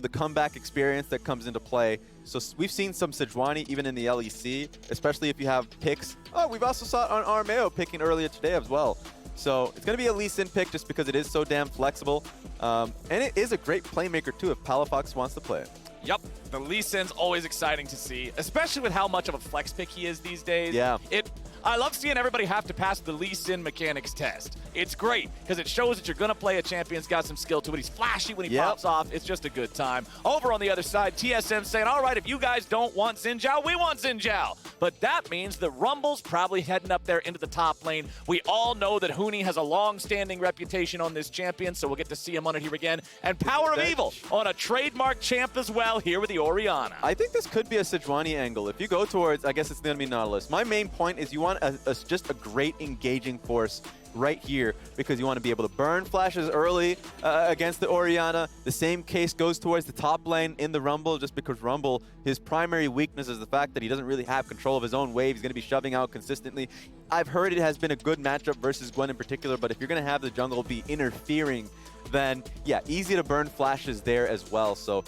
the comeback experience that comes into play. So we've seen some Sejuani even in the LEC, especially if you have picks. Oh, we've also saw it on Armeo picking earlier today as well. So it's going to be a Lee Sin pick just because it is so damn flexible. And it is a great playmaker too if Palafox wants to play it. Yep, the Lee Sin's always exciting to see, especially with how much of a flex pick he is these days. Yeah. I love seeing everybody have to pass the Lee Sin mechanics test. It's great because it shows that you're going to play a champion's got some skill to it. He's flashy when he pops off. It's just a good time. Over on the other side, TSM saying, all right, if you guys don't want Xin Zhao, we want Xin Zhao. But that means that Rumble's probably heading up there into the top lane. We all know that Huni has a long-standing reputation on this champion, so we'll get to see him on it here again. And PowerOfEvil on a trademark champ as well here with the Orianna. I think this could be a Sejuani angle. If you go towards, I guess it's going to be Nautilus. My main point is you want just a great engaging force right here because you want to be able to burn flashes early against the Orianna. The same case goes towards the top lane in the Rumble just because Rumble, his primary weakness is the fact that he doesn't really have control of his own wave. He's going to be shoving out consistently. I've heard it has been a good matchup versus Gwen in particular, but if you're going to have the jungle be interfering, then yeah, easy to burn flashes there as well. So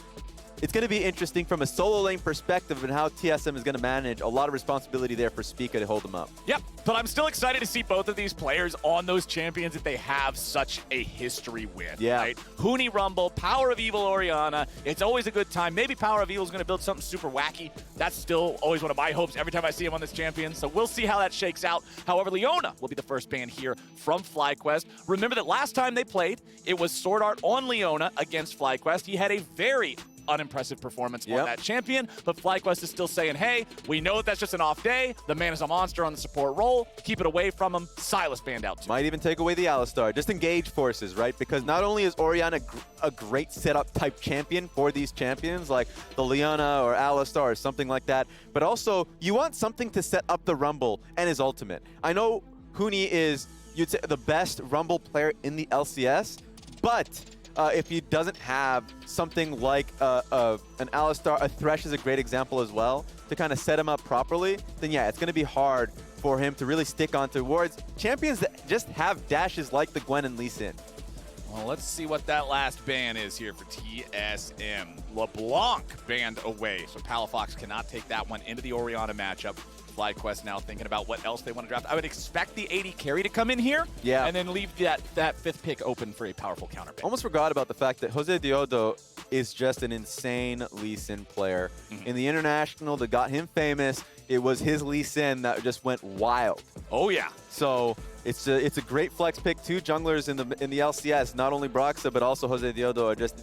it's going to be interesting from a solo lane perspective and how TSM is going to manage. A lot of responsibility there for Spica to hold them up. Yep, but I'm still excited to see both of these players on those champions that they have such a history with. Yeah. Right? Huni Rumble, PowerOfEvil Orianna. It's always a good time. Maybe PowerOfEvil is going to build something super wacky. That's still always one of my hopes every time I see him on this champion. So we'll see how that shakes out. However, Leona will be the first ban here from FlyQuest. Remember that last time they played, it was SwordArt on Leona against FlyQuest. He had a very unimpressive performance on that champion, but FlyQuest is still saying, hey, we know that that's just an off day. The man is a monster on the support role. Keep it away from him. Silas banned out too. Might even take away the Alistar. Just engage forces, right? Because not only is Orianna a great setup type champion for these champions, like the Leona or Alistar or something like that, but also you want something to set up the Rumble and his ultimate. I know Huni is, you'd say, the best Rumble player in the LCS, but if he doesn't have something like an Alistar, a Thresh is a great example as well, to kind of set him up properly, then yeah, it's going to be hard for him to really stick on towards champions that just have dashes like the Gwen and Lee Sin. Well, let's see what that last ban is here for TSM. LeBlanc banned away, so Palafox cannot take that one into the Orianna matchup. FlyQuest now thinking about what else they want to draft. I would expect the AD carry to come in here and then leave that fifth pick open for a powerful counter pick. Almost forgot about the fact that JoseDeodo is just an insane Lee Sin player. In the International that got him famous, it was his Lee Sin that just went wild. Oh yeah. So it's a great flex pick. Two junglers in the LCS, not only Broxa but also JoseDeodo are just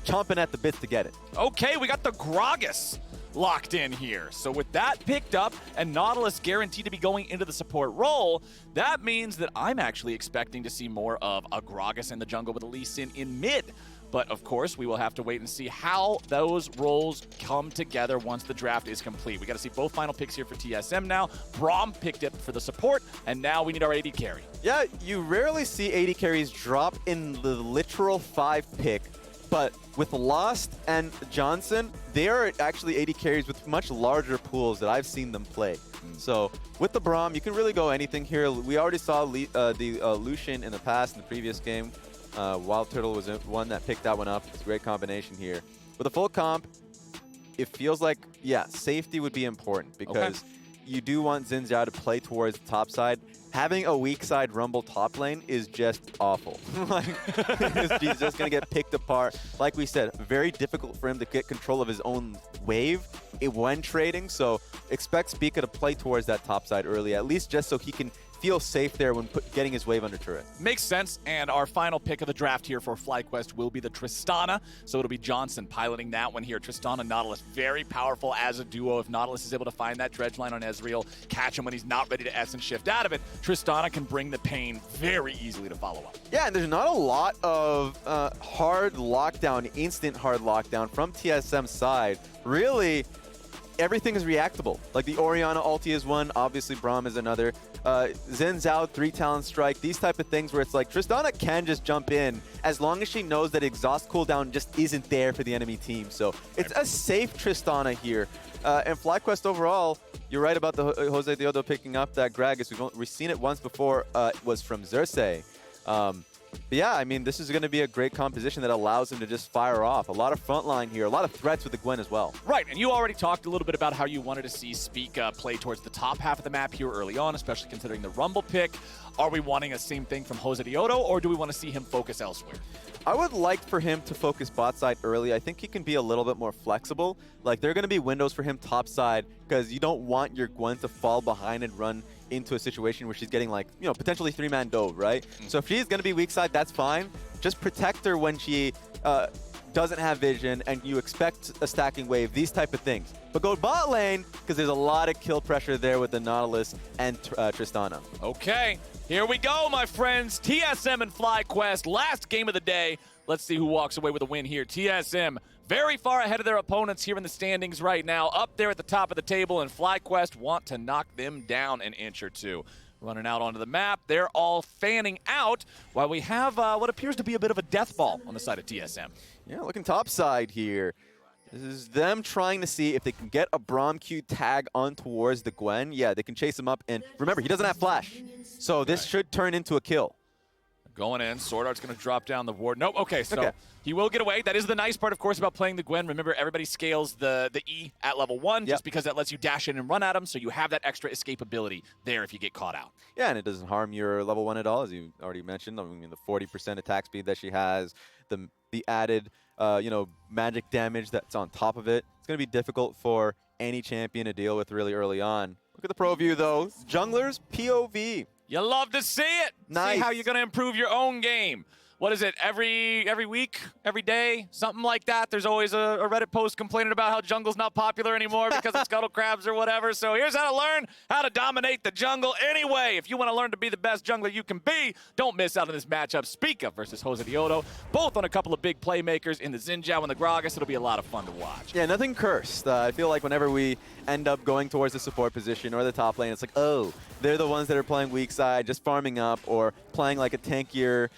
chomping at the bit to get it. Okay, we got the Gragas locked in here. So with that picked up and Nautilus guaranteed to be going into the support role, that means that I'm actually expecting to see more of a Gragas in the jungle with a Lee Sin in mid. But of course, we will have to wait and see how those roles come together once the draft is complete. We got to see both final picks here for TSM now. Braum picked it for the support, and now we need our AD carry. Yeah, you rarely see AD carries drop in the literal 5 pick. But with Lost and Johnsun, they are actually AD carries with much larger pools that I've seen them play. So with the Braum, you can really go anything here. We already saw the Lucian in the past, in the previous game. Wild Turtle was one that picked that one up. It's a great combination here. With a full comp, it feels like, yeah, safety would be important because you do want Xin Zhao to play towards the top side. Having a weak side Rumble top lane is just awful. He's just going to get picked apart. Like we said, very difficult for him to get control of his own wave when trading. So expect Spica to play towards that top side early, at least just so he can feel safe there when getting his wave under turret. Makes sense, and our final pick of the draft here for FlyQuest will be the Tristana, so it'll be Johnsun piloting that one here. Tristana, Nautilus, very powerful as a duo. If Nautilus is able to find that dredge line on Ezreal, catch him when he's not ready to S and shift out of it, Tristana can bring the pain very easily to follow up. Yeah, and there's not a lot of hard lockdown, instant hard lockdown from TSM's side. Really, everything is reactable. Like the Orianna ulti is one, obviously Braum is another. Xin Zhao, 3 talent strike, these type of things where it's like Tristana can just jump in as long as she knows that exhaust cooldown just isn't there for the enemy team. So it's a safe Tristana here. And FlyQuest overall, you're right about the JoseDeodo picking up that Gragas. We've seen it once before. It was from Xerxes. But yeah, I mean, this is going to be a great composition that allows him to just fire off. A lot of front line here, a lot of threats with the Gwen as well. Right, and you already talked a little bit about how you wanted to see Spica play towards the top half of the map here early on, especially considering the Rumble pick. Are we wanting the same thing from JoseDeodo, or do we want to see him focus elsewhere? I would like for him to focus bot side early. I think he can be a little bit more flexible. Like, there are going to be windows for him top side because you don't want your Gwen to fall behind and run into a situation where she's getting, like, you know, potentially 3-man dove, right? So if she's going to be weak side, that's fine. Just protect her when she doesn't have vision and you expect a stacking wave, these type of things. But go bot lane because there's a lot of kill pressure there with the Nautilus and Tristana. Okay, here we go, my friends. TSM and FlyQuest, last game of the day. Let's see who walks away with a win here. TSM very far ahead of their opponents here in the standings right now, up there at the top of the table, and FlyQuest want to knock them down an inch or two. Running out onto the map, they're all fanning out while we have what appears to be a bit of a death ball on the side of TSM. Yeah, looking top side here. This is them trying to see if they can get a Braum Q tag on towards the Gwen. Yeah, they can chase him up, and remember, he doesn't have flash, so this should turn into a kill. Going in, SwordArt's going to drop down the ward. Nope, okay, so he will get away. That is the nice part, of course, about playing the Gwen. Remember, everybody scales the E at level 1 just because that lets you dash in and run at him, so you have that extra escapability there if you get caught out. Yeah, and it doesn't harm your level 1 at all, as you already mentioned. I mean, the 40% attack speed that she has, the added, you know, magic damage that's on top of it. It's going to be difficult for any champion to deal with really early on. Look at the pro view, though. Jungler's POV. You love to see it. Nice. See how you're going to improve your own game. What is it, every week, every day, something like that? There's always a Reddit post complaining about how jungle's not popular anymore because of scuttle crabs or whatever. So here's how to learn how to dominate the jungle anyway. If you want to learn to be the best jungler you can be, don't miss out on this matchup. Spica versus JoseDeodo, both on a couple of big playmakers in the Xin Zhao and the Gragas. It'll be a lot of fun to watch. Yeah, nothing cursed. I feel like whenever we end up going towards the support position or the top lane, it's like, oh, they're the ones that are playing weak side, just farming up, or playing like a tankier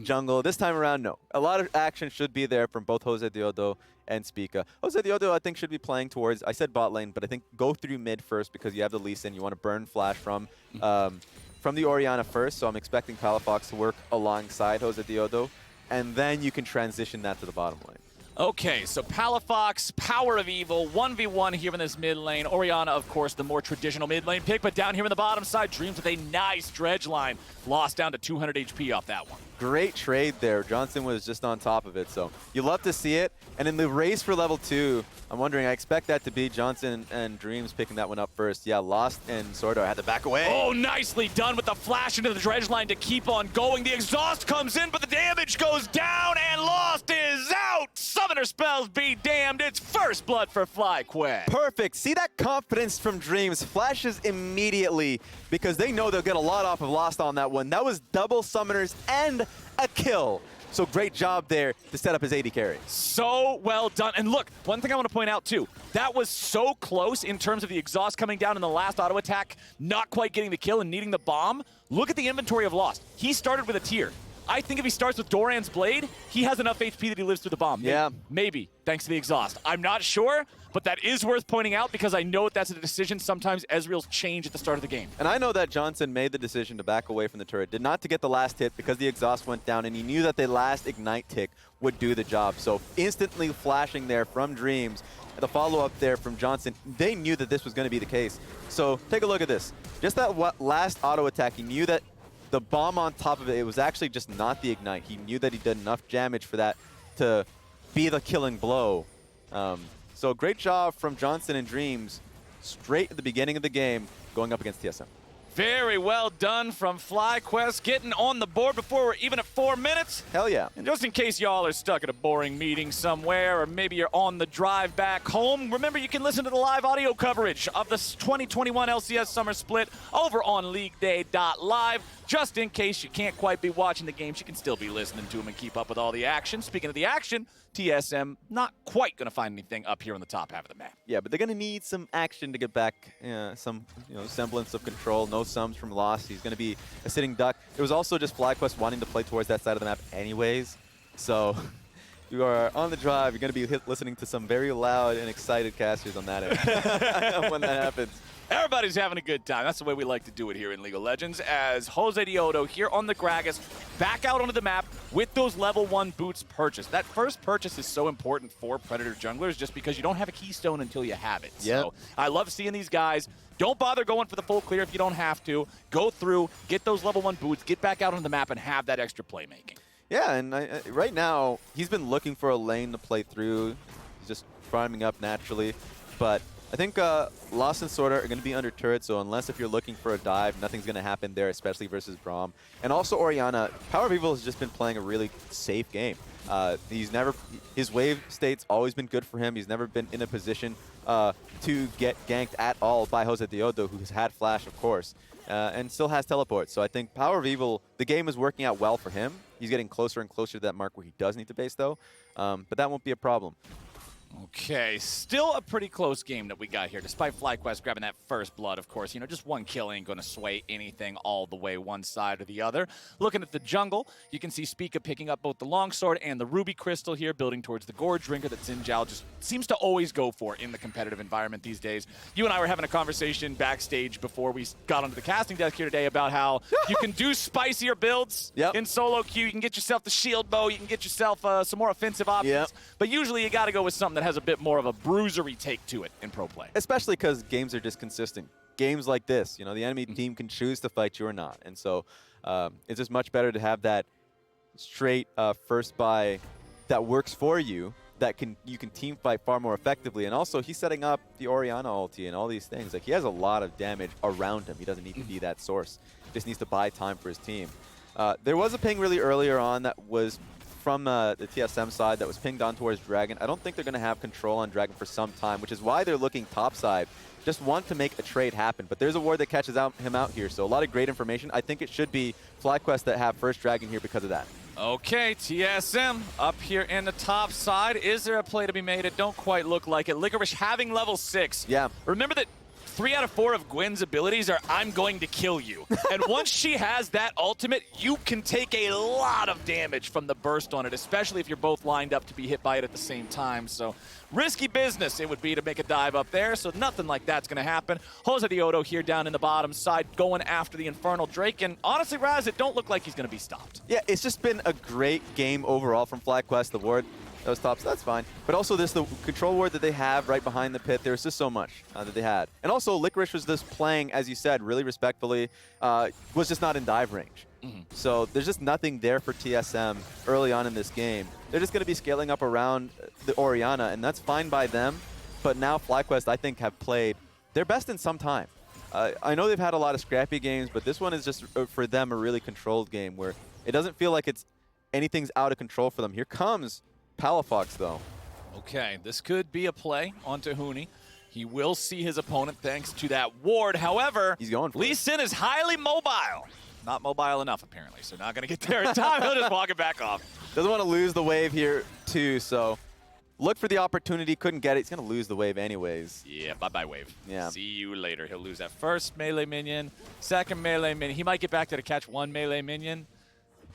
jungle. This time around, no. A lot of action should be there from both JoseDeodo and Spica. JoseDeodo, I think, should be playing towards, I said bot lane, but I think go through mid first because you have the Lee Sin. You want to burn flash from the Orianna first, so I'm expecting Palafox to work alongside JoseDeodo, and then you can transition that to the bottom lane. Okay, so Palafox, PowerOfEvil, 1v1 here in this mid lane. Orianna, of course, the more traditional mid lane pick, but down here on the bottom side, Dreams with a nice dredge line. Lost down to 200 HP off that one. Great trade there. Johnsun was just on top of it, so you love to see it. And in the race for level 2, I'm wondering, I expect that to be Johnsun and Dreams picking that one up first. Yeah, Lost and SwordArt had to back away. Oh, nicely done with the flash into the dredge line to keep on going. The exhaust comes in, but the damage goes down, and Lost is out. Summoner spells be damned. It's first blood for FlyQuest. Perfect. See that confidence from Dreams. Flashes immediately because they know they'll get a lot off of Lost on that one. That was double summoners and a kill. So great job there to set up his AD carry. So well done. And look, one thing I want to point out too, that was so close in terms of the exhaust coming down in the last auto attack, not quite getting the kill and needing the bomb. Look at the inventory of Lost. He started with a tier. I think if he starts with Doran's Blade, he has enough HP that he lives through the bomb. Yeah. Maybe, thanks to the exhaust. I'm not sure, but that is worth pointing out because I know that's a decision sometimes Ezreal's change at the start of the game. And I know that Johnsun made the decision to back away from the turret, did not to get the last hit because the exhaust went down, and he knew that the last ignite tick would do the job. So instantly flashing there from Dreams, the follow-up there from Johnsun, they knew that this was going to be the case. So take a look at this. Just that last auto attack, he knew that the bomb on top of it, it was actually just not the ignite. He knew that he did enough damage for that to be the killing blow. So great job from Johnsun and Dreams straight at the beginning of the game going up against TSM. Very well done from FlyQuest, getting on the board before we're even at 4 minutes. Hell yeah. And just in case y'all are stuck at a boring meeting somewhere, or maybe you're on the drive back home, remember you can listen to the live audio coverage of the 2021 LCS Summer Split over on LeagueDay.live. Just in case you can't quite be watching the games, you can still be listening to them and keep up with all the action. Speaking of the action, TSM not quite going to find anything up here on the top half of the map. Yeah, but they're going to need some action to get back some semblance of control. No sums from Lost. He's going to be a sitting duck. It was also just FlyQuest wanting to play towards that side of the map anyways. So you are on the drive. You're going to be listening to some very loud and excited casters on that end when that happens. Everybody's having a good time. That's the way we like to do it here in League of Legends, as JoseDeodo here on the Gragas, back out onto the map, with those level 1 boots purchased. That first purchase is so important for Predator junglers just because you don't have a keystone until you have it. Yep. So I love seeing these guys. Don't bother going for the full clear if you don't have to. Go through, get those level 1 boots, get back out on the map, and have that extra playmaking. Yeah, and right now, he's been looking for a lane to play through. He's just farming up naturally. But I think Lost and SwordArt are going to be under turret, so unless if you're looking for a dive, nothing's going to happen there, especially versus Braum. And also Orianna, PowerOfEvil has just been playing a really safe game. His wave state's always been good for him. He's never been in a position to get ganked at all by JoseDeodo, who has had Flash, of course, and still has teleport. So I think PowerOfEvil, the game is working out well for him. He's getting closer and closer to that mark where he does need to base, though. But that won't be a problem. Okay, still a pretty close game that we got here, despite FlyQuest grabbing that first blood, of course. You know, just one kill ain't going to sway anything all the way one side or the other. Looking at the jungle, you can see Spica picking up both the longsword and the ruby crystal here, building towards the Gorge Drinker that Xin Zhao just seems to always go for in the competitive environment these days. You and I were having a conversation backstage before we got onto the casting desk here today about how you can do spicier builds in solo queue. You can get yourself the shield bow, you can get yourself some more offensive options, but usually you got to go with something that has a bit more of a bruisery take to it in pro play. Especially because games are just consistent. Games like this, you know, the enemy team can choose to fight you or not. And so it's just much better to have that straight first buy that works for you, that you can team fight far more effectively. And also, he's setting up the Orianna ulti and all these things. Like, he has a lot of damage around him. He doesn't need to be that source. He just needs to buy time for his team. There was a ping really earlier on that was from the TSM side that was pinged on towards Dragon. I don't think they're going to have control on Dragon for some time, which is why they're looking topside. Just want to make a trade happen. But there's a ward that catches him out here, so a lot of great information. I think it should be FlyQuest that have first Dragon here because of that. Okay, TSM up here in the top side. Is there a play to be made? It don't quite look like it. Licorice having level 6. Yeah. Remember that 3 out of 4 of Gwen's abilities are I'm going to kill you. And once she has that ultimate, you can take a lot of damage from the burst on it, especially if you're both lined up to be hit by it at the same time. So risky business it would be to make a dive up there, so nothing like that's going to happen. JoseDeodo here down in the bottom side going after the Infernal Drake, and honestly, Raz, it don't look like he's going to be stopped. Yeah, it's just been a great game overall from FlyQuest. The ward those tops, that's fine. But also the control ward that they have right behind the pit, there's just so much that they had. And also Licorice was just playing, as you said, really respectfully, was just not in dive range. So there's just nothing there for TSM early on in this game. They're just going to be scaling up around the Orianna, and that's fine by them. But now FlyQuest, I think, have played their best in some time. I know they've had a lot of scrappy games, but this one is just, for them, a really controlled game where it doesn't feel like anything's out of control for them. Here comes Palafox, though. Okay, this could be a play onto Huni. He will see his opponent thanks to that ward. However, he's going for Lee Sin is highly mobile. Not mobile enough, apparently, so not going to get there in time. He'll just walk it back off. Doesn't want to lose the wave here, too, so look for the opportunity. Couldn't get it. He's going to lose the wave anyways. Yeah, bye-bye wave. Yeah. See you later. He'll lose that first melee minion, second melee minion. He might get back there to catch one melee minion.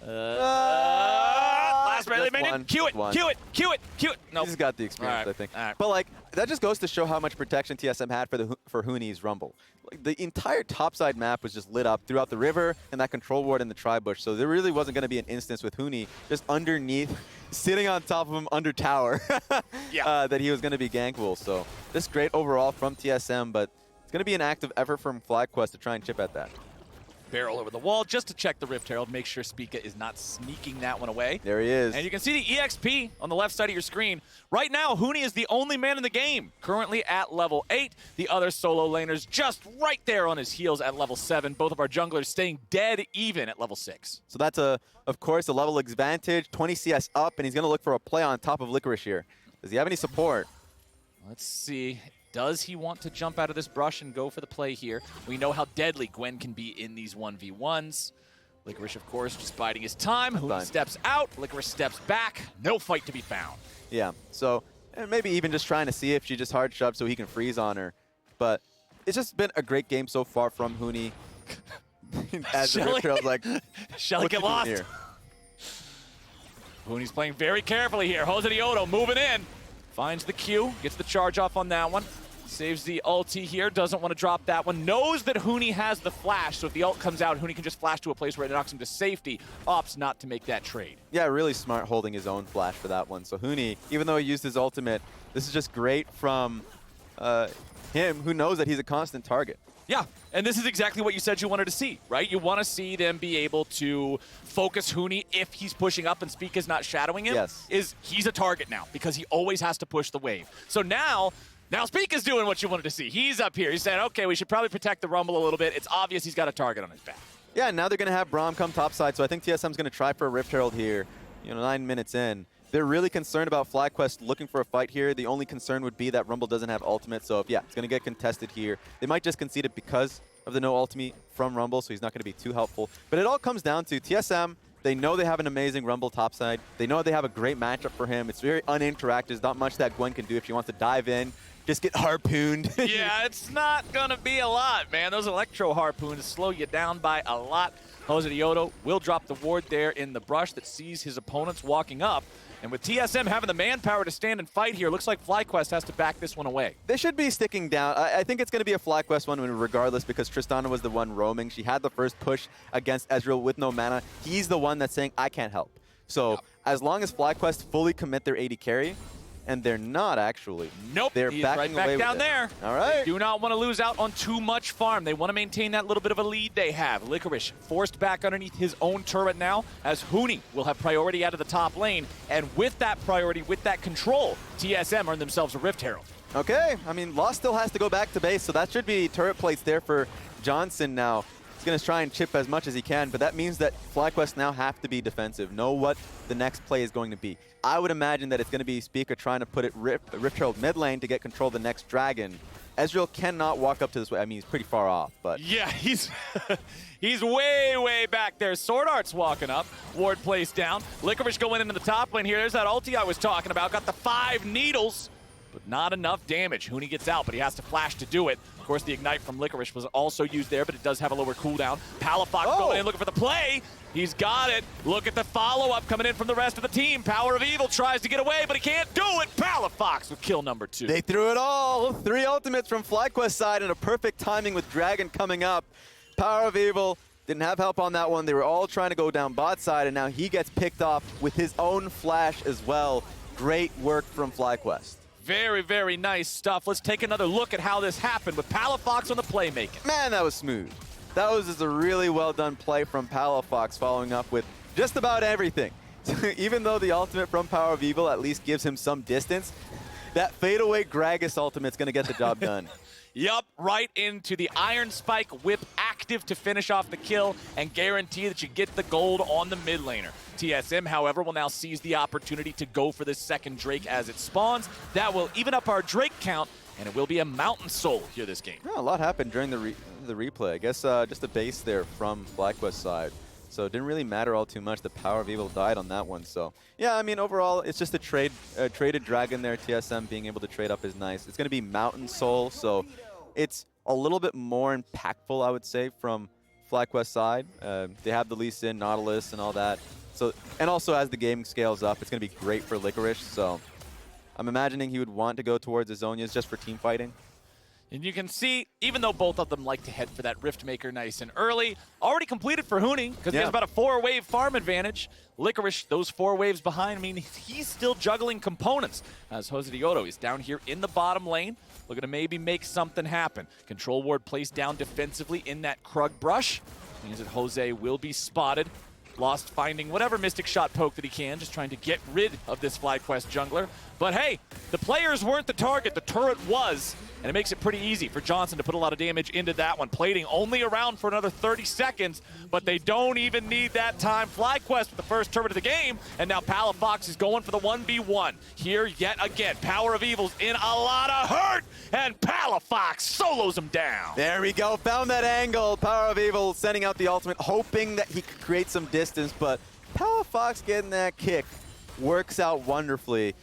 Last melee minion. Q it. Nope. He's got the experience, I think. Right. But like that just goes to show how much protection TSM had for Huni's Rumble. Like, the entire topside map was just lit up throughout the river and that control ward in the tri-bush. So there really wasn't going to be an instance with Huni just underneath, sitting on top of him under tower, that he was going to be gankable. So this is great overall from TSM, but it's going to be an active effort from FlyQuest to try and chip at that. Barrel over the wall just to check the Rift Herald, make sure Spica is not sneaking that one away. There he is. And you can see the EXP on the left side of your screen. Right now, Huni is the only man in the game, currently at level 8. The other solo laners just right there on his heels at level 7. Both of our junglers staying dead even at level 6. So that's, of course, a level advantage, 20 CS up, and he's going to look for a play on top of Licorice here. Does he have any support? Let's see. Does he want to jump out of this brush and go for the play here? We know how deadly Gwen can be in these 1v1s. Licorice, of course, just biding his time. Huni steps out. Licorice steps back. No fight to be found. Yeah, so and maybe even just trying to see if she just hard shoves so he can freeze on her. But it's just been a great game so far from Huni. As the Rift Herald's like, Shelly get lost. Here? Huni's playing very carefully here. JoseDeodo moving in. Finds the Q, gets the charge off on that one. Saves the ulti here, doesn't want to drop that one. Knows that Huni has the flash, so if the ult comes out, Huni can just flash to a place where it knocks him to safety. Opts not to make that trade. Yeah, really smart holding his own flash for that one. So Huni, even though he used his ultimate, this is just great from him, who knows that he's a constant target. Yeah, and this is exactly what you said you wanted to see, right? You want to see them be able to focus Huni if he's pushing up and Spica's not shadowing him. Yes. He's a target now because he always has to push the wave. So now Spica's doing what you wanted to see. He's up here. He's saying, okay, we should probably protect the Rumble a little bit. It's obvious he's got a target on his back. Yeah, now they're going to have Braum come topside, so I think TSM's going to try for a Rift Herald here, 9 minutes in. They're really concerned about FlyQuest looking for a fight here. The only concern would be that Rumble doesn't have ultimate, so yeah, it's going to get contested here. They might just concede it because of the no ultimate from Rumble, so he's not going to be too helpful. But it all comes down to TSM. They know they have an amazing Rumble topside. They know they have a great matchup for him. It's very uninteractive. There's not much that Gwen can do if she wants to dive in. Just get harpooned. Yeah, it's not going to be a lot, man. Those electro harpoons slow you down by a lot. JoseDeodo will drop the ward there in the brush that sees his opponents walking up. And with TSM having the manpower to stand and fight here, looks like FlyQuest has to back this one away. They should be sticking down. I think it's going to be a FlyQuest one regardless because Tristana was the one roaming. She had the first push against Ezreal with no mana. He's the one that's saying, I can't help. So as long as FlyQuest fully commit their AD carry, and they're not actually. Nope, they're he's backing right away back down with there. All right. They do not want to lose out on too much farm. They want to maintain that little bit of a lead they have. Licorice forced back underneath his own turret now as Huni will have priority out of the top lane. And with that priority, with that control, TSM earned themselves a Rift Herald. Okay, I mean, Lost still has to go back to base, so that should be turret plates there for Johnsun now. He's going to try and chip as much as he can, but that means that FlyQuest now have to be defensive, know what the next play is going to be. I would imagine that it's going to be Spica trying to put it Rift Herald mid lane to get control of the next dragon. Ezreal cannot walk up to this way. I mean, he's pretty far off, but... Yeah, he's way, way back there. SwordArt's walking up. Ward placed down. Licorice going into the top lane here. There's that ulti I was talking about. Got the 5 needles, but not enough damage. Huni gets out, but he has to flash to do it. Of course, the Ignite from Licorice was also used there, but it does have a lower cooldown. Palafox going in looking for the play. He's got it. Look at the follow-up coming in from the rest of the team. PowerOfEvil tries to get away, but he can't do it. Palafox with kill number 2. They threw it all. 3 ultimates from FlyQuest side and a perfect timing with Dragon coming up. PowerOfEvil didn't have help on that one. They were all trying to go down bot side, and now he gets picked off with his own flash as well. Great work from FlyQuest. Very, very nice stuff. Let's take another look at how this happened with Palafox on the playmaking. Man, that was smooth. That was just a really well done play from Palafox, following up with just about everything. Even though the ultimate from PowerOfEvil at least gives him some distance, that fadeaway Gragas ultimate's going to get the job done. Yup, right into the Iron Spike whip, active to finish off the kill and guarantee that you get the gold on the mid laner. TSM, however, will now seize the opportunity to go for this second Drake as it spawns. That will even up our Drake count, and it will be a Mountain Soul here this game. Yeah, a lot happened during the replay. I guess just a base there from FlyQuest side. So it didn't really matter all too much. The PowerOfEvil died on that one. So yeah, I mean, overall, it's just a traded dragon there. TSM being able to trade up is nice. It's going to be Mountain Soul, so it's a little bit more impactful, I would say, from FlyQuest side. They have the Lee Sin, Nautilus, and all that. So, and also as the game scales up, it's going to be great for Licorice. So I'm imagining he would want to go towards the Zonias just for team fighting. And you can see, even though both of them like to head for that Rift Maker nice and early, already completed for Huni, because he has about a 4-wave farm advantage. Licorice, those 4 waves behind, I mean, he's still juggling components, as JoseDeodo is down here in the bottom lane, looking to maybe make something happen. Control ward placed down defensively in that Krug brush. Means that Jose will be spotted. Lost finding whatever Mystic Shot poke that he can, just trying to get rid of this FlyQuest jungler. But hey, the players weren't the target, the turret was, and it makes it pretty easy for Johnsun to put a lot of damage into that one. Plating only around for another 30 seconds, but they don't even need that time. FlyQuest with the first turret of the game, and now Palafox is going for the 1v1. Here yet again, PowerOfEvil's in a lot of hurt, and Palafox solos him down. There we go, found that angle. PowerOfEvil sending out the ultimate, hoping that he could create some distance, but Palafox getting that kick works out wonderfully.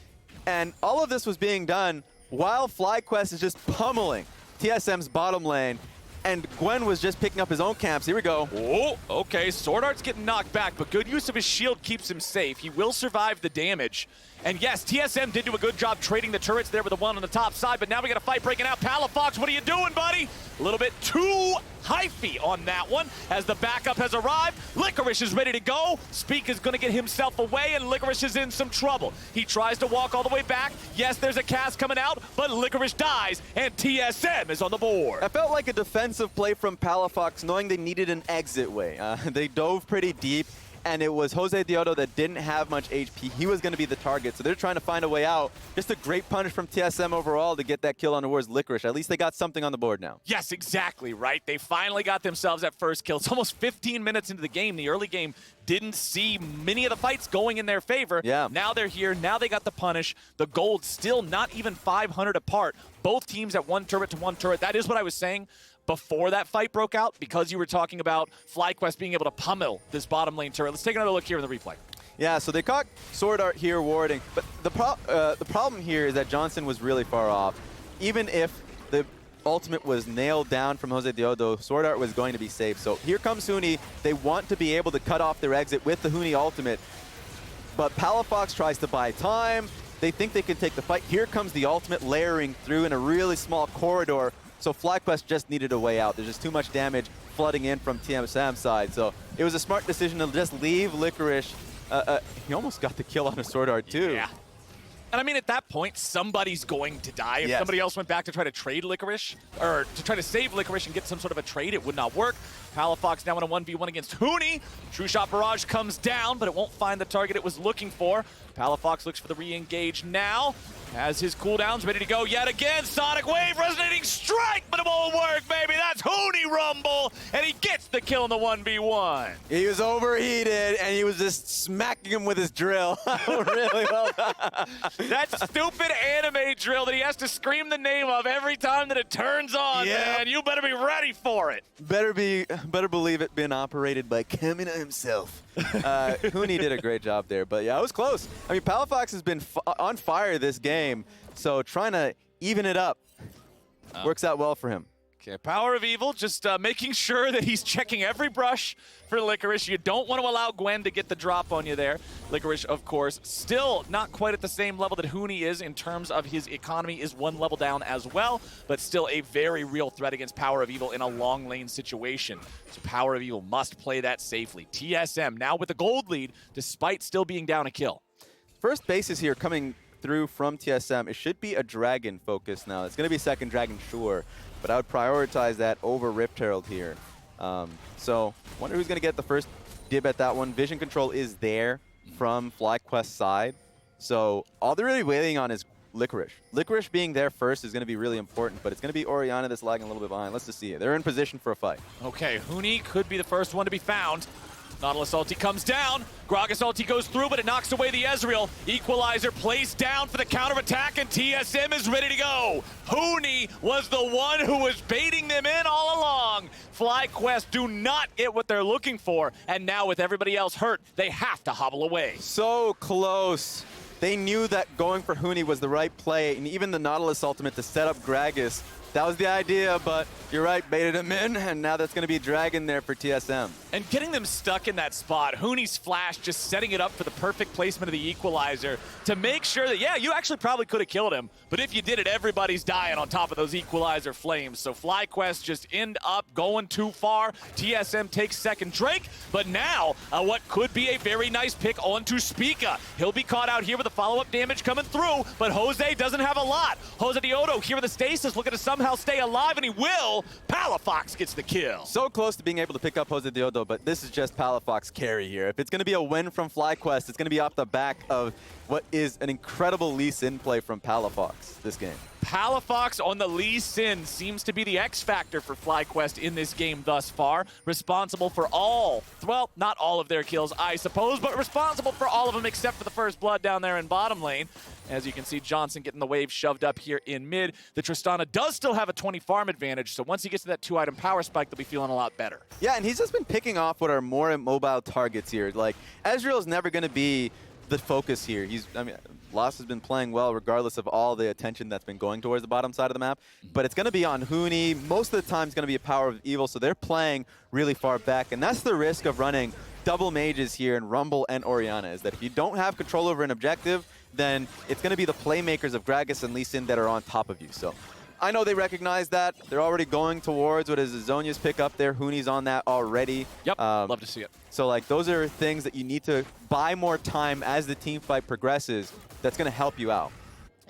And all of this was being done while FlyQuest is just pummeling TSM's bottom lane, and Gwen was just picking up his own camps. Here we go. Oh, okay. SwordArt's getting knocked back, but good use of his shield keeps him safe. He will survive the damage. And yes, TSM did do a good job trading the turrets there with the one on the top side, but now we got a fight breaking out. Palafox, what are you doing, buddy? A little bit too hyphy on that one as the backup has arrived. Licorice is ready to go. Spica is going to get himself away, and Licorice is in some trouble. He tries to walk all the way back. Yes, there's a cast coming out, but Licorice dies, and TSM is on the board. I felt like a defensive play from Palafox, knowing they needed an exit way. They dove pretty deep, and it was JoseDeodo that didn't have much HP. He was going to be the target, so they're trying to find a way out. Just a great punish from TSM overall to get that kill on towards Licorice. At least they got something on the board now. Yes, exactly, right? They finally got themselves that first kill. It's almost 15 minutes into the game. The early game didn't see many of the fights going in their favor. Yeah. Now they're here. Now they got the punish. The gold still not even 500 apart. Both teams at one turret to one turret. That is what I was saying before that fight broke out, because you were talking about FlyQuest being able to pummel this bottom lane turret. Let's take another look here in the replay. Yeah, so they caught SwordArt here warding, but the problem here is that Johnsun was really far off. Even if the ultimate was nailed down from JoseDeodo, SwordArt was going to be safe. So here comes Huni. They want to be able to cut off their exit with the Huni ultimate, but Palafox tries to buy time. They think they can take the fight. Here comes the ultimate layering through in a really small corridor. So FlyQuest just needed a way out. There's just too much damage flooding in from TSM's side. So it was a smart decision to just leave Licorice. He almost got the kill on a SwordArt too. Yeah. And I mean, at that point, somebody's going to die. If somebody else went back to try to trade Licorice, or to try to save Licorice and get some sort of a trade, it would not work. Palafox now in a 1v1 against Huni. True Shot Barrage comes down, but it won't find the target it was looking for. Palafox looks for the re-engage now. Has his cooldowns ready to go yet again. Sonic Wave, Resonating Strike, but it won't work, baby. That's Huni Rumble, and he gets the kill in the 1v1. He was overheated, and he was just smacking him with his drill. Really well done. That stupid anime drill that he has to scream the name of every time that it turns on, man. You better be ready for it. Better believe it been operated by Kamina himself. Huni did a great job there, but yeah, it was close. I mean, Palafox has been on fire this game, so trying to even it up works out well for him. Okay, PowerOfEvil just making sure that he's checking every brush for Licorice. You don't want to allow Gwen to get the drop on you there. Licorice, of course, still not quite at the same level that Huni is in terms of his economy, is one level down as well, but still a very real threat against PowerOfEvil in a long lane situation. So PowerOfEvil must play that safely. TSM now with a gold lead, despite still being down a kill. First bases here coming through from TSM. It should be a dragon focus now. It's going to be second dragon, sure, but I would prioritize that over Rift Herald here. So wonder who's going to get the first dib at that one. Vision control is there from FlyQuest's side. So all they're really waiting on is Licorice. Licorice being there first is going to be really important, but it's going to be Orianna that's lagging a little bit behind. Let's just see it. They're in position for a fight. Okay, Huni could be the first one to be found. Nautilus ulti comes down. Gragas ulti goes through, but it knocks away the Ezreal. Equalizer placed down for the counterattack, and TSM is ready to go. Huni was the one who was baiting them in all along. FlyQuest do not get what they're looking for, and now with everybody else hurt, they have to hobble away. So close. They knew that going for Huni was the right play, and even the Nautilus ultimate to set up Gragas. That was the idea, but you're right, baited him in, and now that's going to be Dragon there for TSM. And getting them stuck in that spot, Huni's flash just setting it up for the perfect placement of the equalizer to make sure that, yeah, you actually probably could have killed him, but if you did it, everybody's dying on top of those equalizer flames. So FlyQuest just end up going too far. TSM takes second Drake, but now what could be a very nice pick onto Spica. He'll be caught out here with the follow-up damage coming through, but Jose doesn't have a lot. JoseDeodo here with the stasis, looking to somehow stay alive, and he will. Palafox gets the kill. So close to being able to pick up JoseDeodo, but this is just Palafox carry here. If it's going to be a win from FlyQuest, it's going to be off the back of what is an incredible Lee Sin play from Palafox this game. Palafox on the Lee Sin seems to be the X factor for FlyQuest in this game thus far. Responsible for all, well, not all of their kills, I suppose, but responsible for all of them except for the first blood down there in bottom lane. As you can see, Johnsun getting the wave shoved up here in mid. The Tristana does still have a 20 farm advantage, so once he gets to that 2-item power spike, they'll be feeling a lot better. Yeah, and he's just been picking off what are more mobile targets here. Like, Ezreal is never going to be the focus here. Lost has been playing well regardless of all the attention that's been going towards the bottom side of the map, but it's going to be on Huni. Most of the time it's going to be a PowerOfEvil, so they're playing really far back, and that's the risk of running double mages here in Rumble and Orianna, is that if you don't have control over an objective, then it's going to be the playmakers of Gragas and Lee Sin that are on top of you. So I know they recognize that. They're already going towards what is Zhonya's pick up there. Huni's on that already. Yep, love to see it. So like those are things that you need to buy more time as the team fight progresses. That's going to help you out.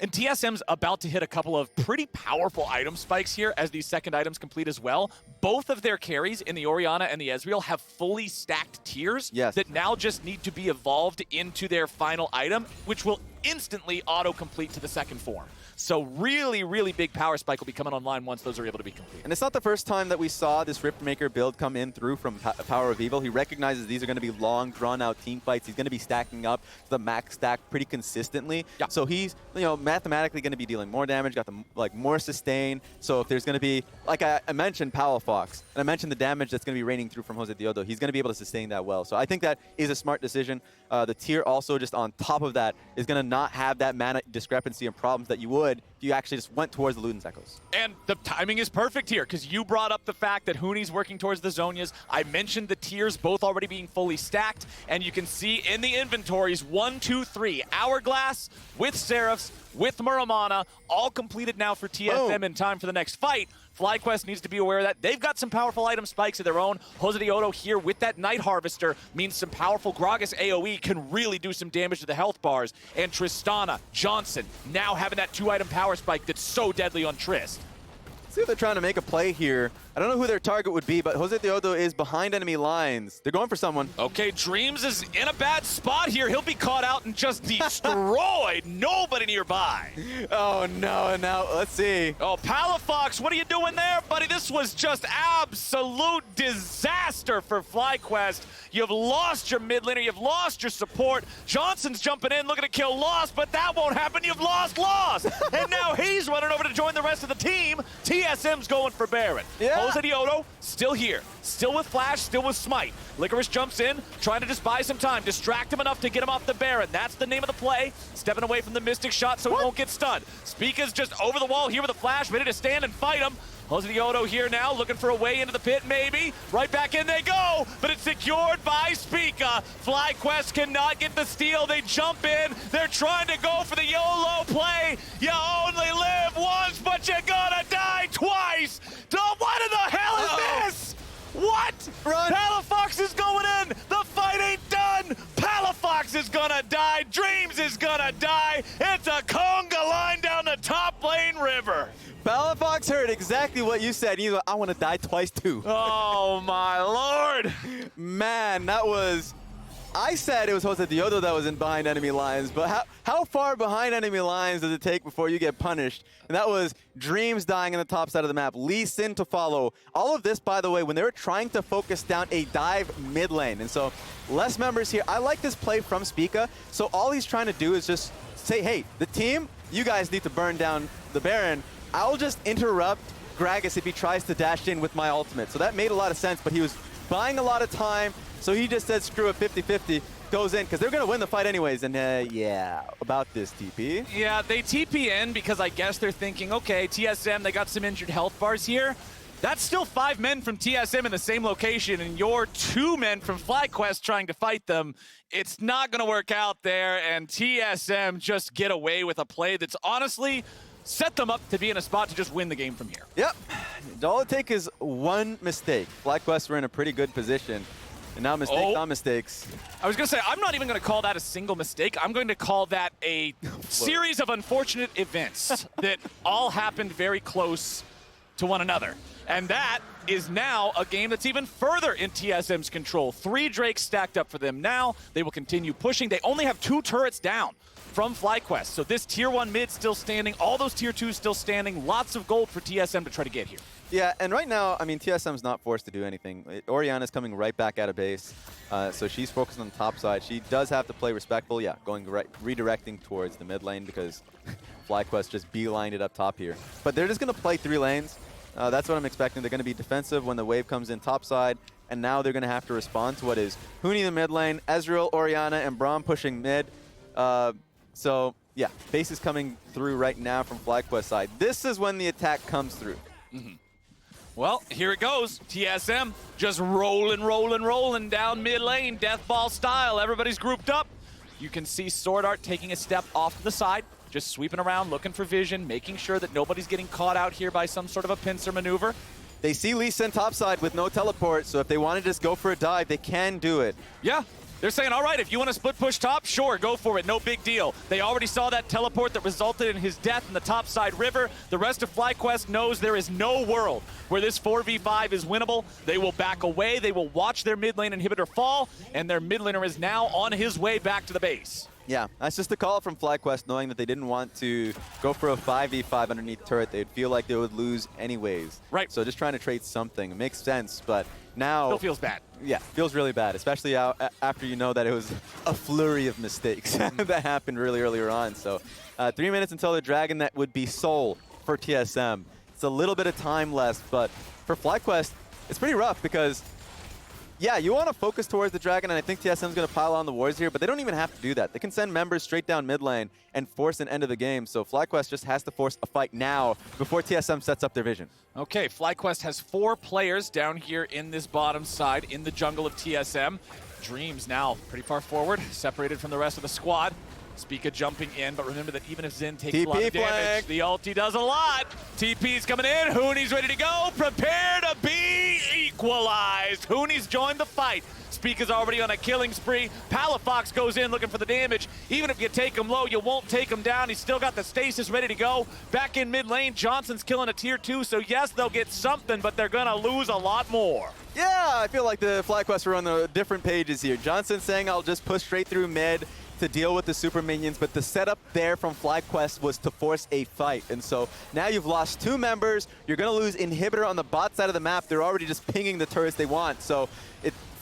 And TSM's about to hit a couple of pretty powerful item spikes here as these second items complete as well. Both of their carries in the Orianna and the Ezreal have fully stacked tiers that now just need to be evolved into their final item, which will instantly auto-complete to the second form. So really, really big power spike will be coming online once those are able to be completed. And it's not the first time that we saw this Ripmaker build come in through from PowerOfEvil. He recognizes these are going to be long, drawn-out team fights. He's going to be stacking up the max stack pretty consistently. Yeah. So he's, you know, mathematically going to be dealing more damage, got the more sustain. So if there's going to be, like I mentioned, Palafox, and I mentioned the damage that's going to be raining through from JoseDeodo, he's going to be able to sustain that well. So I think that is a smart decision. The tier also just on top of that is going to not have that mana discrepancy and problems that you would if you actually just went towards the Luden's Echoes. And the timing is perfect here because you brought up the fact that Huni's working towards the Zhonyas. I mentioned the tiers both already being fully stacked, and you can see in the inventories 1, 2, 3 Hourglass with Seraphs, with Muramana, all completed now for TSM in time for the next fight. FlyQuest needs to be aware of that. They've got some powerful item spikes of their own. JoseDeodo here with that Night Harvester means some powerful Gragas AoE can really do some damage to the health bars. And Tristana, Johnsun, now having that 2-item power spike that's so deadly on Trist. See if they're trying to make a play here. I don't know who their target would be, but JoseDeodo is behind enemy lines. They're going for someone. Okay, Dreams is in a bad spot here. He'll be caught out and just destroyed. Nobody nearby. Oh, no. Now, let's see. Oh, Palafox, what are you doing there, buddy? This was just absolute disaster for FlyQuest. You've lost your mid laner. You've lost your support. Johnson's jumping in, looking to kill Lost, but that won't happen. You've lost Lost. And now he's running over to join the rest of the team. TSM's going for Baron. Yeah. JoseDeodo still here, still with Flash, still with Smite. Licorice jumps in, trying to just buy some time, distract him enough to get him off the Baron. That's the name of the play. Stepping away from the Mystic shot so he won't get stunned. Spica's just over the wall here with a Flash, ready to stand and fight him. JoseDeodo here now, looking for a way into the pit, maybe. Right back in they go, but it's secured by Spica. FlyQuest cannot get the steal. They jump in. They're trying to go for the YOLO play. You only live once, but you're gonna die twice. What in the hell is this? What? Run. Palafox is going in. The fight ain't done. Palafox is gonna die. Dreams is gonna die. It's a conga line down the top lane river. Palafox heard exactly what you said. He's like, I want to die twice too. Oh my lord. Man, that was... I said it was JoseDeodo that was in behind enemy lines, but how far behind enemy lines does it take before you get punished? And that was Dreams dying on the top side of the map, Lee Sin to follow. All of this, by the way, when they were trying to focus down a dive mid lane. And so less members here. I like this play from Spica. So all he's trying to do is just say, hey, the team, you guys need to burn down the Baron. I'll just interrupt Gragas if he tries to dash in with my ultimate. So that made a lot of sense, but he was buying a lot of time. So he just said, screw it, 50-50, goes in, because they're going to win the fight anyways. And yeah, about this TP. Yeah, they TP in because I guess they're thinking, okay, TSM, they got some injured health bars here. That's still 5 men from TSM in the same location, and you're 2 men from FlyQuest trying to fight them. It's not going to work out there, and TSM just get away with a play that's honestly set them up to be in a spot to just win the game from here. Yep. All it takes is one mistake. FlyQuest were in a pretty good position. And now mistakes on mistakes. I was going to say, I'm not even going to call that a single mistake. I'm going to call that a series of unfortunate events that all happened very close to one another. And that is now a game that's even further in TSM's control. 3 Drakes stacked up for them now. They will continue pushing. They only have 2 turrets down from FlyQuest. So this tier 1 mid still standing, all those tier 2s still standing. Lots of gold for TSM to try to get here. Yeah, and right now, I mean, TSM's not forced to do anything. Orianna's coming right back out of base, so she's focused on the top side. She does have to play respectful, yeah, going redirecting towards the mid lane because FlyQuest just beelined it up top here. But they're just going to play 3 lanes. That's what I'm expecting. They're going to be defensive when the wave comes in top side, and now they're going to have to respond to what is Huni in the mid lane, Ezreal, Orianna, and Braum pushing mid. So, yeah, base is coming through right now from FlyQuest side. This is when the attack comes through. Mm-hmm. Well, here it goes. TSM just rolling down mid lane, death ball style. Everybody's grouped up. You can see SwordArt taking a step off to the side, just sweeping around, looking for vision, making sure that nobody's getting caught out here by some sort of a pincer maneuver. They see Lee Sin topside with no teleport, so if they want to just go for a dive, they can do it. Yeah. They're saying, all right, if you want to split push top, sure, go for it, no big deal. They already saw that teleport that resulted in his death in the topside river. The rest of FlyQuest knows there is no world where this 4v5 is winnable. They will back away, they will watch their mid lane inhibitor fall, and their mid laner is now on his way back to the base. Yeah, that's just a call from FlyQuest, knowing that they didn't want to go for a 5v5 underneath turret. They'd feel like they would lose anyways. Right. So just trying to trade something. It makes sense, but now... Still feels bad. Yeah, feels really bad, especially after you know that it was a flurry of mistakes that happened really earlier on. So 3 minutes until the Dragon that would be Soul for TSM. It's a little bit of time left, but for FlyQuest, it's pretty rough because... Yeah, you want to focus towards the Dragon, and I think TSM's going to pile on the wards here, but they don't even have to do that. They can send members straight down mid lane and force an end of the game, so FlyQuest just has to force a fight now before TSM sets up their vision. Okay, FlyQuest has 4 players down here in this bottom side in the jungle of TSM. Dreams now pretty far forward, separated from the rest of the squad. Spica jumping in, but remember that even if Xin takes a lot of damage, the ulti does a lot. TP's coming in, Huni's ready to go, prepare to be equalized. Huni's joined the fight. Spica's already on a killing spree. Palafox goes in looking for the damage. Even if you take him low, you won't take him down. He's still got the stasis ready to go. Back in mid lane, Johnsun's killing a tier 2, so yes, they'll get something, but they're gonna lose a lot more. Yeah, I feel like the FlyQuest are on the different pages here. Johnson saying, I'll just push straight through mid to deal with the super minions, but the setup there from FlyQuest was to force a fight. And so now you've lost 2 members. You're going to lose inhibitor on the bot side of the map. They're already just pinging the turrets they want. So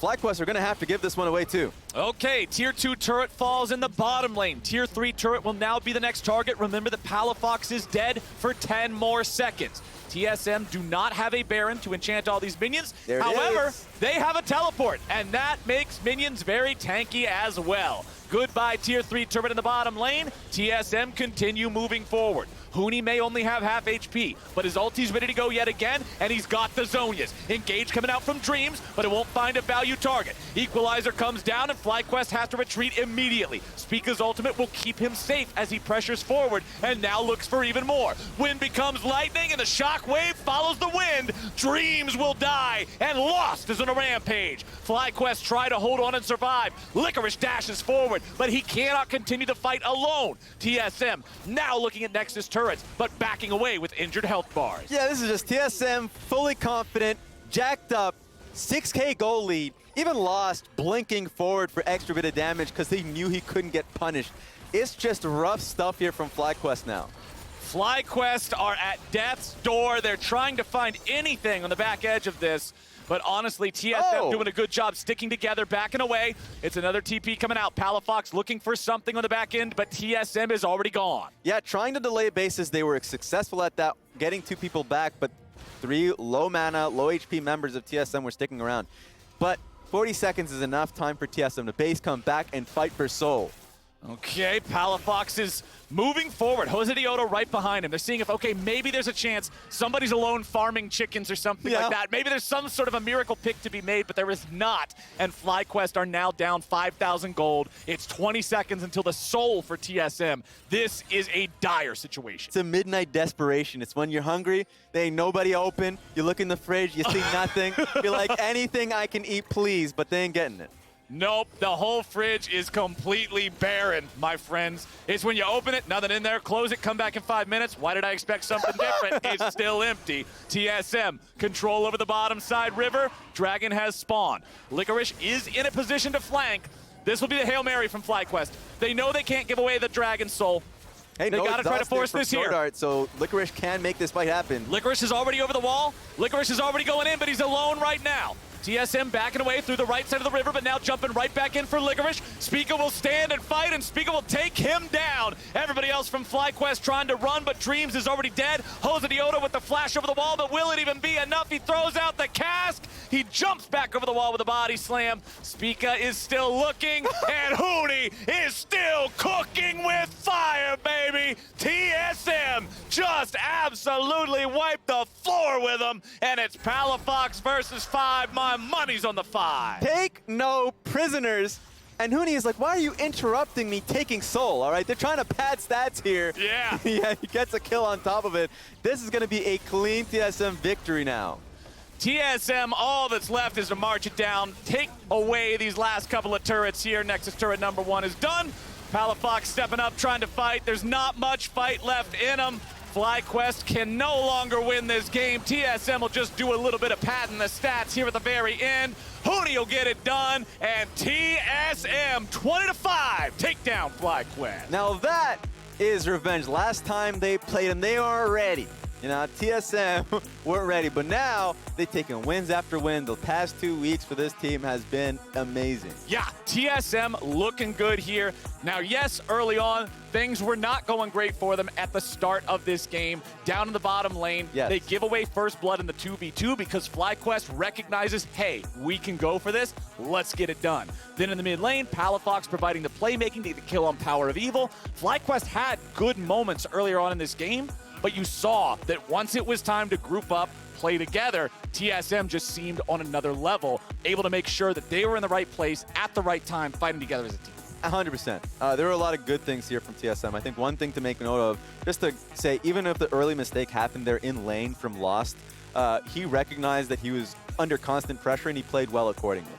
FlyQuest are going to have to give this one away too. Okay, tier 2 turret falls in the bottom lane. Tier 3 turret will now be the next target. Remember that Palafox is dead for 10 more seconds. TSM do not have a Baron to enchant all these minions. However, they have a teleport, and that makes minions very tanky as well. Goodbye tier 3 turret in the bottom lane. TSM continue moving forward. Huni may only have half HP, but his ulti's ready to go yet again, and he's got the Zonias. Engage coming out from Dreams, but it won't find a value target. Equalizer comes down, and FlyQuest has to retreat immediately. Spica's ultimate will keep him safe as he pressures forward, and now looks for even more. Wind becomes lightning, and the shockwave follows the wind. Dreams will die, and Lost is on a rampage. FlyQuest try to hold on and survive. Licorice dashes forward, but he cannot continue the fight alone. TSM now looking at Nexus turrets, but backing away with injured health bars. Yeah, this is just TSM fully confident, jacked up, 6K goal lead, even Lost blinking forward for extra bit of damage because he knew he couldn't get punished. It's just rough stuff here from FlyQuest now. FlyQuest are at death's door. They're trying to find anything on the back edge of this. But honestly, TSM doing a good job sticking together, backing away. It's another TP coming out. Palafox looking for something on the back end, but TSM is already gone. Yeah, trying to delay bases. They were successful at that, getting 2 people back, but 3 low mana, low HP members of TSM were sticking around. But 40 seconds is enough time for TSM to base, come back, and fight for Soul. Okay, Palafox is moving forward. JoseDeodo right behind him. They're seeing if, okay, maybe there's a chance somebody's alone farming chickens or something like that. Maybe there's some sort of a miracle pick to be made, but there is not. And FlyQuest are now down 5,000 gold. It's 20 seconds until the Soul for TSM. This is a dire situation. It's a midnight desperation. It's when you're hungry, there ain't nobody open, you look in the fridge, you see nothing. You're like, anything I can eat, please, but they ain't getting it. Nope, the whole fridge is completely barren, my friends. It's when you open it, nothing in there, close it, come back in 5 minutes. Why did I expect something different? It's still empty. TSM, control over the bottom side river. Dragon has spawned. Licorice is in a position to flank. This will be the Hail Mary from FlyQuest. They know they can't give away the Dragon Soul. Hey, they gotta try to force this here. SwordArt, so Licorice can make this fight happen. Licorice is already over the wall. Licorice is already going in, but he's alone right now. TSM backing away through the right side of the river, but now jumping right back in for Licorice. Spica will stand and fight, and Spica will take him down. Everybody else from FlyQuest trying to run, but Dreams is already dead. JoseDeodo with the flash over the wall, but will it even be enough? He throws out the cask. He jumps back over the wall with a body slam. Spica is still looking, and Huni is still cooking with fire, baby. TSM just absolutely wiped the floor with them, and it's Palafox versus 5. My money's on the 5. Take no prisoners. And Huni is like, why are you interrupting me taking Soul, all right? They're trying to pad stats here. Yeah. Yeah, he gets a kill on top of it. This is going to be a clean TSM victory now. TSM, all that's left is to march it down, take away these last couple of turrets here. Nexus turret number 1 is done. Palafox stepping up, trying to fight. There's not much fight left in him. FlyQuest can no longer win this game. TSM will just do a little bit of padding the stats here at the very end. Huni will get it done, and TSM 20-5 take down FlyQuest. Now that is revenge. Last time they played him, they weren't ready. You know, TSM weren't ready, but now they've taken wins after win. The past 2 weeks for this team has been amazing. Yeah, TSM looking good here. Now, yes, early on, things were not going great for them at the start of this game. Down in the bottom lane, yes. They give away first blood in the 2v2 because FlyQuest recognizes, hey, we can go for this. Let's get it done. Then in the mid lane, Palafox providing the playmaking to get the kill on PowerOfEvil. FlyQuest had good moments earlier on in this game, but you saw that once it was time to group up, play together, TSM just seemed on another level, able to make sure that they were in the right place at the right time, fighting together as a team. 100%. There were a lot of good things here from TSM. I think one thing to make note of, just to say, even if the early mistake happened there in lane from Lost, he recognized that he was under constant pressure and he played well accordingly.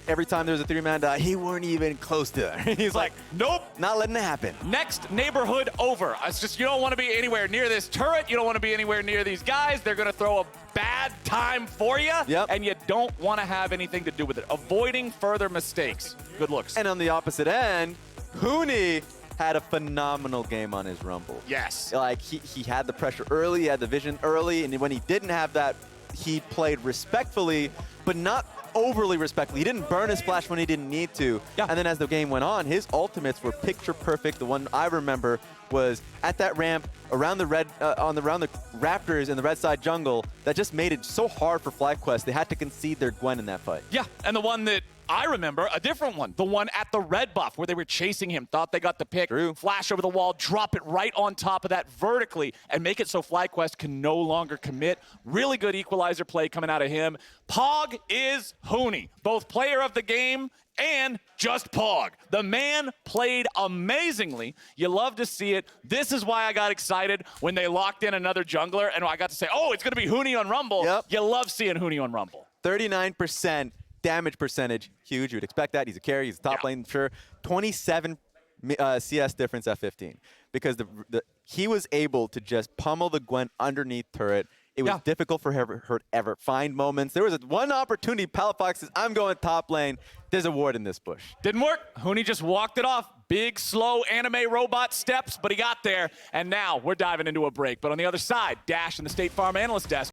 Every time there was a 3-man die, he weren't even close to it. He's like, nope, not letting it happen. Next neighborhood over. It's just, you don't want to be anywhere near this turret. You don't want to be anywhere near these guys. They're going to throw a bad time for you, and you don't want to have anything to do with it. Avoiding further mistakes. Good looks. And on the opposite end, Huni had a phenomenal game on his Rumble. Yes. Like, he had the pressure early, he had the vision early, and when he didn't have that, he played respectfully, but not overly respectfully. He didn't burn his flash when he didn't need to. Yeah. And then as the game went on, his ultimates were picture perfect. The one I remember was at that ramp around the red, around the Raptors in the red side jungle that just made it so hard for FlyQuest. They had to concede their Gwen in that fight. Yeah, and the one that I remember, a different one, the one at the red buff where they were chasing him, thought they got the pick, flash over the wall, drop it right on top of that vertically, and make it so FlyQuest can no longer commit. Really good equalizer play coming out of him. Pog is Huni, both player of the game and just Pog. The man played amazingly. You love to see it. This is why I got excited when they locked in another jungler, and I got to say, oh, it's going to be Huni on Rumble. Yep. You love seeing Huni on Rumble. 39% damage percentage, huge. You would expect that. He's a carry. He's a top lane, sure. 27 CS difference at 15 because he was able to just pummel the Gwen underneath turret. It was difficult for her to ever find moments. There was one opportunity. Palafox says, I'm going top lane. There's a ward in this bush. Didn't work. Huni just walked it off. Big, slow anime robot steps, but he got there. And now we're diving into a break. But on the other side, Dash and the State Farm Analyst Desk.